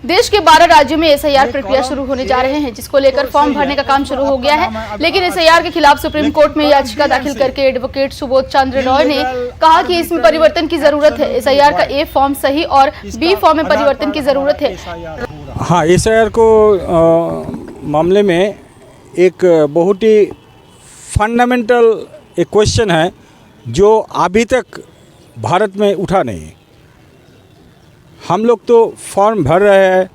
देश के 12 राज्यों में एसआईआर प्रक्रिया शुरू होने जा रहे हैं, जिसको लेकर फॉर्म भरने का काम शुरू हो गया है। लेकिन एसआईआर के खिलाफ सुप्रीम कोर्ट में याचिका दाखिल करके एडवोकेट सुबोध चंद्र रॉय ने कहा कि इसमें परिवर्तन की जरूरत है। एसआईआर का ए फॉर्म सही और बी फॉर्म में परिवर्तन की जरूरत है। हाँ, एसआईआर को मामले में एक बहुत ही फंडामेंटल एक क्वेश्चन है जो अभी तक भारत में उठा नहीं। हम लोग तो फॉर्म भर रहे हैं।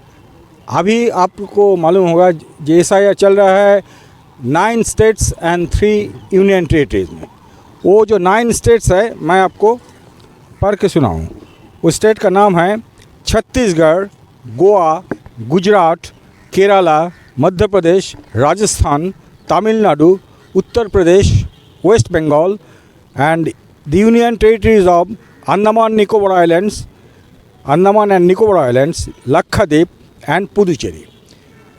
अभी आपको मालूम होगा जो एसआईआर चल रहा है 9 स्टेट्स एंड 3 यूनियन टेरिटरीज में। वो जो 9 स्टेट्स है मैं आपको पढ़ के सुनाऊँ। उस स्टेट का नाम है Chhattisgarh, Goa, Gujarat, Kerala, Madhya Pradesh, Rajasthan, Tamil Nadu, Uttar Pradesh, West Bengal and the union territories of Andaman and Nicobar islands, Lakshadweep and Puducherry.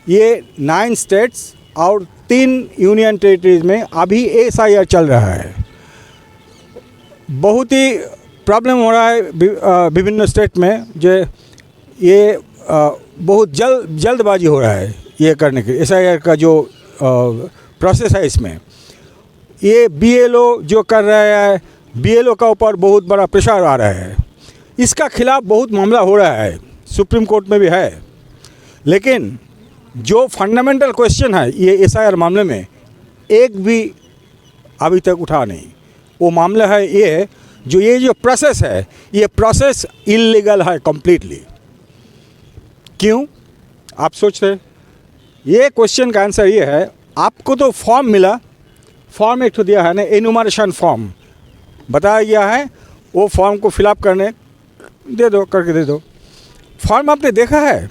ये 9 स्टेट्स और 3 यूनियन टेरिटरीज में अभी एसआईआर चल रहा है। बहुत ही प्रॉब्लम हो रहा है विभिन्न स्टेट में। जो ये बहुत जल्दबाजी हो रहा है ये करने के। एसआईआर का जो प्रोसेस है इसमें ये बीएलओ जो कर रहा है, बीएलओ का ऊपर बहुत बड़ा प्रेशर आ रहा है। इसका खिलाफ बहुत मामला हो रहा है, सुप्रीम कोर्ट में भी है। लेकिन जो फंडामेंटल क्वेश्चन है ये एसआईआर मामले में एक भी अभी तक उठा नहीं। वो मामला है ये जो प्रोसेस है, ये प्रोसेस इल्लीगल है कम्प्लीटली। क्यों आप सोच रहे? ये क्वेश्चन का आंसर ये है, आपको तो फॉर्म मिला, फॉर्म एक तो दिया है ना, एनुमरेशन फॉर्म बताया गया है। वो फॉर्म को फिलअप करके दे दो। फॉर्म आपने देखा है?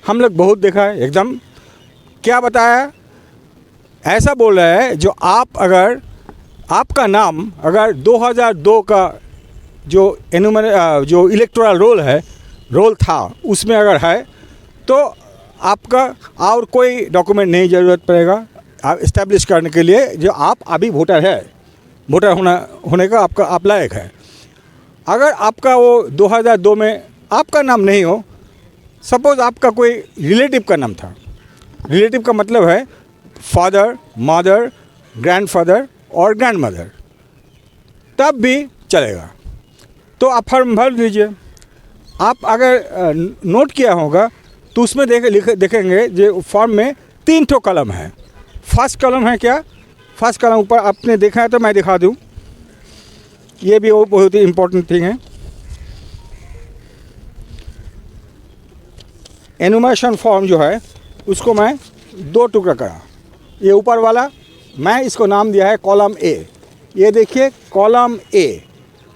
हम लोग बहुत देखा है। एकदम क्या बताया, ऐसा बोल रहा है जो आप अगर आपका नाम अगर 2002 का जो इलेक्टोरल रोल था उसमें अगर है तो आपका और कोई डॉक्यूमेंट नहीं ज़रूरत पड़ेगा इस्टेब्लिश करने के लिए जो आप अभी वोटर होने का आपका आप लायक है। अगर आपका वो 2002 में आपका नाम नहीं हो, सपोज़ आपका कोई रिलेटिव का नाम था। रिलेटिव का मतलब है फादर, मदर, ग्रैंडफादर और ग्रैंडमदर, तब भी चलेगा। तो आप फॉर्म भर दीजिए। आप अगर नोट किया होगा तो उसमें देखेंगे जो फॉर्म में 3 ठो कलम है। फर्स्ट कलम है क्या? फर्स्ट कलम ऊपर आपने देखा है तो मैं दिखा दूँ। ये भी वो बहुत ही इम्पोर्टेंट थिंग है। एनुमरेशन फॉर्म जो है उसको मैं 2 टुकड़ा करा। ये ऊपर वाला मैं इसको नाम दिया है कॉलम ए। ये देखिए कॉलम ए।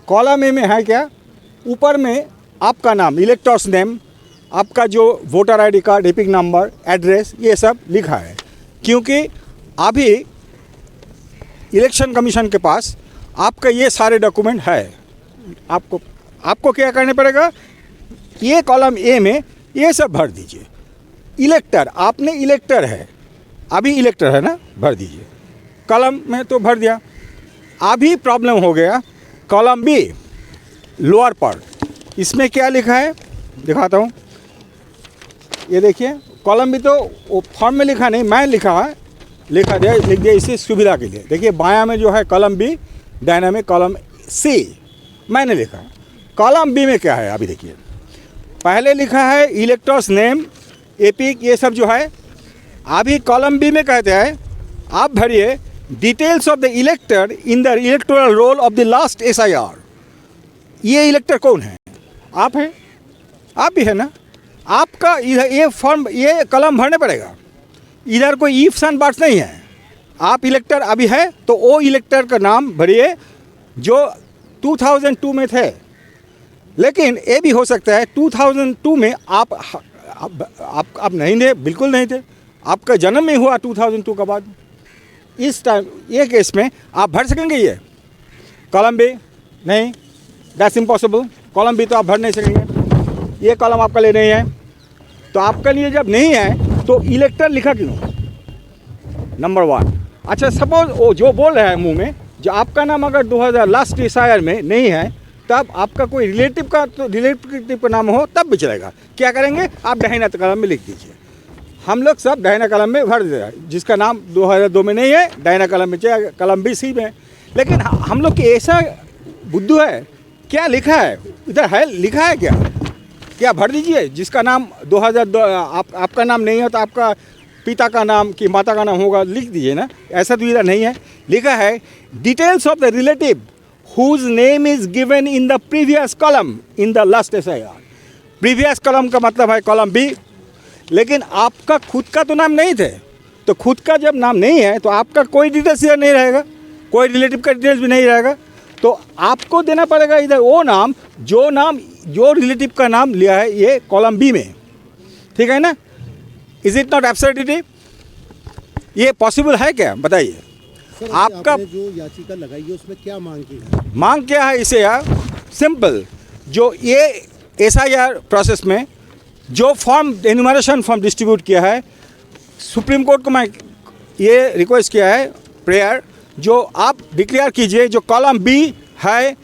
कॉलम ए में है क्या? ऊपर में आपका नाम, इलेक्टर्स नेम, आपका जो voter ID card, epic number, address, ये सब लिखा है। क्योंकि अभी इलेक्शन कमीशन के पास आपका ये सारे डॉक्यूमेंट है। आपको क्या करने पड़ेगा, ये कॉलम ए में ये सब भर दीजिए। इलेक्टर, आपने इलेक्टर है, अभी इलेक्टर है ना, भर दीजिए। कॉलम में तो भर दिया। अभी प्रॉब्लम हो गया कॉलम बी, लोअर पार्ट। इसमें क्या लिखा है दिखाता हूँ। ये देखिए कॉलम बी तो वो फॉर्म में लिखा नहीं, मैं लिख दिया इसी सुविधा के लिए। देखिए बायां में जो है कॉलम बी, दाहिने में कॉलम सी मैंने लिखा। कॉलम बी में क्या है अभी देखिए। पहले लिखा है इलेक्टर्स नेम, एपिक, ये सब जो है। अभी कॉलम बी में कहते हैं आप भरिए details of the इलेक्टर in the electoral roll of the last SIR. ये इलेक्टर कौन है? आप हैं, आप भी है ना। आपका इधर ये फॉर्म, ये कॉलम भरने पड़ेगा। इधर कोई इफ्स एंड बट्स नहीं है। आप इलेक्टर अभी है तो वो इलेक्टर का नाम भरिए जो 2002 में थे। लेकिन ये भी हो सकता है 2002 में आप नहीं थे, बिल्कुल नहीं थे, आपका जन्म में हुआ 2002 के बाद। इस टाइम ये केस में आप भर सकेंगे ये कॉलम बी? नहीं, दैट्स इम्पॉसिबल। कॉलम बी तो आप भर नहीं सकेंगे। ये कॉलम आपका लिए नहीं है। तो आपके लिए जब नहीं है तो इलेक्टर लिखा क्यों? नंबर 1। अच्छा, सपोज वो जो बोल रहा है मुंह में, जो आपका नाम अगर 2000 लास्ट एसआईआर में नहीं है तब आपका कोई रिलेटिव का नाम हो तब भी चलेगा। क्या करेंगे, आप दाहिना कलम में लिख दीजिए। हम लोग सब दाहिना कलम में भर दे, जिसका नाम 2002 में नहीं है दाहिना कलम में चाहिए, कलम भी सी में। लेकिन हम लोग की ऐसा बुद्धू है, क्या लिखा है इधर, है लिखा है क्या भर दीजिए। जिसका नाम 2002 आपका नाम नहीं है तो आपका पिता का नाम कि माता का नाम होगा, लिख दीजिए ना। ऐसा तो इधर नहीं है, लिखा है details of the relative whose name is given in the previous column in the last SIR। Previous column का मतलब है कॉलम बी। लेकिन आपका खुद का तो नाम नहीं थे, तो खुद का जब नाम नहीं है तो आपका कोई डिटेल्स इधर नहीं रहेगा, कोई रिलेटिव का डिटेल्स भी नहीं रहेगा। तो आपको देना पड़ेगा इधर वो नाम जो रिलेटिव का नाम लिया है ये कॉलम बी में, ठीक है ना। Is it not absurdity? ये पॉसिबल है क्या, बताइए। आपका जो याचिका लगाई है उसमें क्या मांग की है? मांग क्या है इसे यार, सिंपल। जो ये SIR प्रोसेस में जो फॉर्म एनुमरेशन फॉर्म डिस्ट्रीब्यूट किया है, सुप्रीम कोर्ट को मैं ये रिक्वेस्ट किया है, प्रेयर, जो आप डिक्लेयर कीजिए जो कॉलम बी है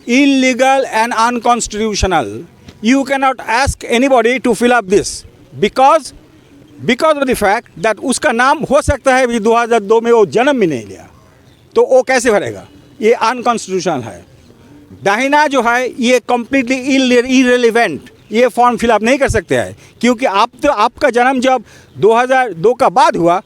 illegal and unconstitutional. You can not ask anybody to fill up this because of the fact that उसका नाम हो सकता है भी 2002 में वो जन्म भी नहीं लिया, तो वो कैसे भरेगा, ये अनकॉन्स्टिट्यूशनल है। दाहिना जो है ये कम्प्लीटली इरेलीवेंट, ये फॉर्म फिलअप नहीं कर सकते हैं, क्योंकि आपका जन्म जब 2002 का बाद हुआ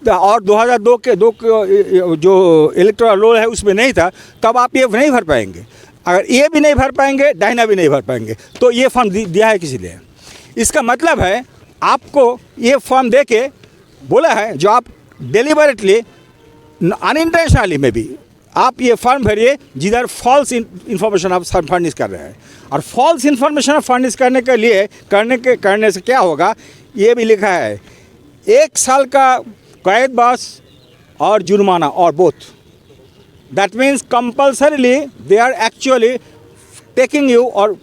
और 2002 के जो इलेक्टोरल रोल है उसमें नहीं था, तब आप ये नहीं भर पाएंगे। अगर ये भी नहीं भर पाएंगे, दाहिना भी नहीं भर पाएंगे, तो ये फॉर्म दिया है किसी लिए। इसका मतलब है आपको ये फॉर्म दे के बोला है, जो आप डिलिबरेटली अनइंटेंशनली में भी आप ये फॉर्म भरिए जिधर फॉल्स इन्फॉर्मेशन आप फर्निश कर रहे हैं। और फॉल्स इन्फॉर्मेशन फर्निश करने के लिए करने से क्या होगा, ये भी लिखा है 1 साल का कैद बस और जुर्माना और both. That means compulsorily they are actually taking you और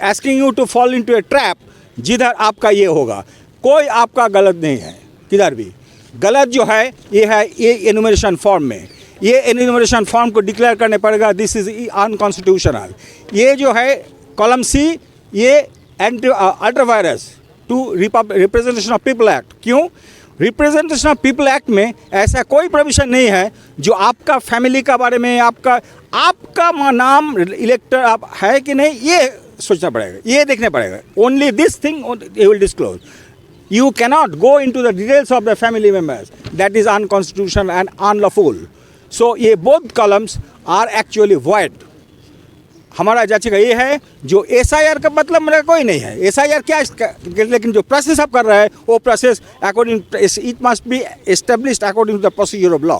asking you to fall into a trap जिधर आपका ये होगा। कोई आपका गलत नहीं है, किधर भी गलत जो है ये एनुमरेशन फॉर्म में, ये एनुमरेशन फॉर्म को डिक्लेयर करने पड़ेगा दिस इज अनकॉन्स्टिट्यूशनल। ये जो है कॉलम सी, ये ultra vires to representation of people act. क्यों? रिप्रेजेंटेशन ऑफ पीपल एक्ट में ऐसा कोई प्रोविजन नहीं है जो आपका फैमिली का बारे में, आपका नाम इलेक्टर आप है कि नहीं, ये सोचना पड़ेगा, ये देखना पड़ेगा। Only this thing you will disclose. You cannot go into the details of the family members. That is unconstitutional and unlawful. So ये both columns are actually void. हमारा याचिका ये है, जो SIR का मतलब मेरा कोई नहीं है। SIR क्या, लेकिन जो प्रोसेस आप कर रहे हैं वो process according it must be established according to the procedure of law,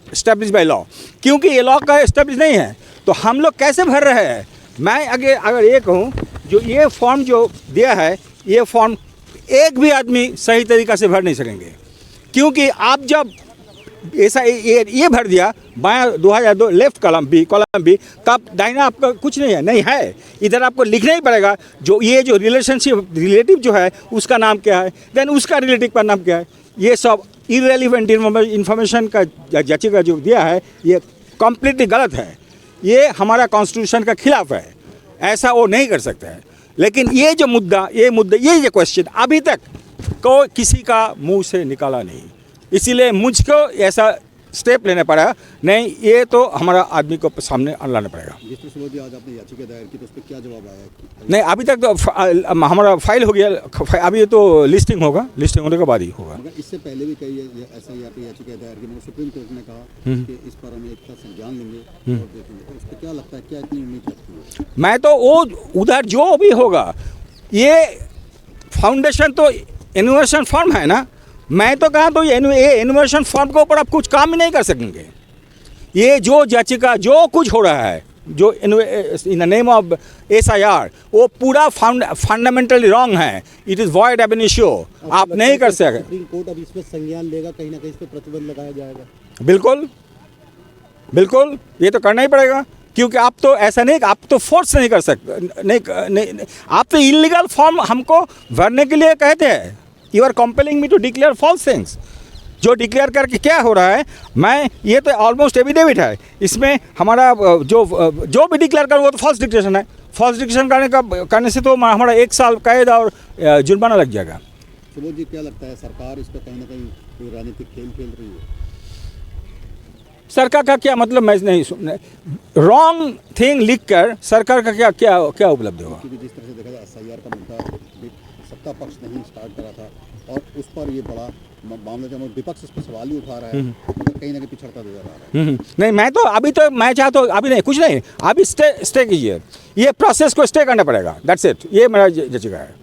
establish by law. क्योंकि ये लॉ का एस्टेब्लिश नहीं है तो हम लोग कैसे भर रहे हैं। मैं अगर ये कहूँ, जो ये फॉर्म जो दिया है, ये फॉर्म एक भी आदमी सही तरीक़ा से भर नहीं सकेंगे, क्योंकि आप जब ऐसा ये भर दिया बायां 2002 लेफ्ट कॉलम बी, तब दाहिना आपका कुछ नहीं है। इधर आपको लिखना ही पड़ेगा जो रिलेटिव जो है उसका नाम क्या है, देन उसका रिलेटिव का नाम क्या है। ये सब इररेलेवेंट इन्फॉर्मेशन का याचिका जो दिया है ये कम्प्लीटली गलत है, ये हमारा कॉन्स्टिट्यूशन का खिलाफ है, ऐसा वो नहीं कर सकता है। लेकिन ये क्वेश्चन अभी तक को किसी का मुंह से निकाला नहीं, इसीलिए मुझको ऐसा स्टेप लेना पड़ा। नहीं, ये तो हमारा आदमी को सामने लाना पड़ेगा। आज आपने याचिका दायर की तो उस पर क्या जवाब आया? नहीं, अभी तक तो हमारा फाइल हो गया, अभी ये तो लिस्टिंग होगा, लिस्टिंग होने के बाद ही होगा। मगर इससे पहले भी कई ऐसा याचिका दायर की, मगर सुप्रीम कोर्ट ने कहा कि इस पर हम एक साथ संज्ञान लेंगे और देखेंगे, तो उस पर क्या लगता है, क्या इतनी उम्मीद रखती है? मैं तो वो उधर जो भी होगा, ये फाउंडेशन तो एनुमरेशन फॉर्म है ना, मैं तो कहा तो ये एनुमरेशन फॉर्म के ऊपर आप कुछ काम ही नहीं कर सकेंगे। ये जो याचिका जो कुछ हो रहा है, जो in the name of SIR, वो पूरा फंडामेंटली रॉन्ग है। इट इज़ वॉइड एब इनिशियो, आप नहीं कर सकते। सुप्रीम कोर्ट अब इस पर संज्ञान लेगा, कहीं ना कहीं इस पर प्रतिबंध लगाया जाएगा? बिल्कुल ये तो करना ही पड़ेगा, क्योंकि आप तो ऐसा नहीं, आप तो फोर्स नहीं कर सकते, नहीं आप तो इलीगल फॉर्म हमको भरने के लिए कहते हैं। You are compelling me to declare false things. जो डिक्लेयर करके क्या हो रहा है, मैं ये तो ऑलमोस्ट एफिडेविट है, इसमें हमारा जो भी डिक्लेयर कर वो तो फॉल्स डिक्लेरेशन है। फॉल्स डिक्लेरेशन करने से तो हमारा 1 साल कैद और जुर्माना लग जाएगा। सुबोध जी, क्या लगता है सरकार इस पर कहीं ना कहीं कोई राजनीतिक खेल खेल रही है? सरकार का क्या मतलब, मैं नहीं सुन, रॉन्ग थिंग लिख कर सरकार का क्या क्या क्या उपलब्धि होगा? क्योंकि जिस तरह से देखा जाए SIR का मुद्दा सत्ता पक्ष नहीं स्टार्ट करा था और उस पर ये बड़ा मामला जब विपक्ष इस पर सवाल ही उठा रहा है, मगर कहीं ना कहीं पिछड़ता नजर आ रहा है। नहीं, मैं चाहता हूँ अभी नहीं, कुछ नहीं, अभी स्टे कीजिए, ये प्रोसेस को स्टे करना पड़ेगा, दैट्स इट, ये मेरा जगह है।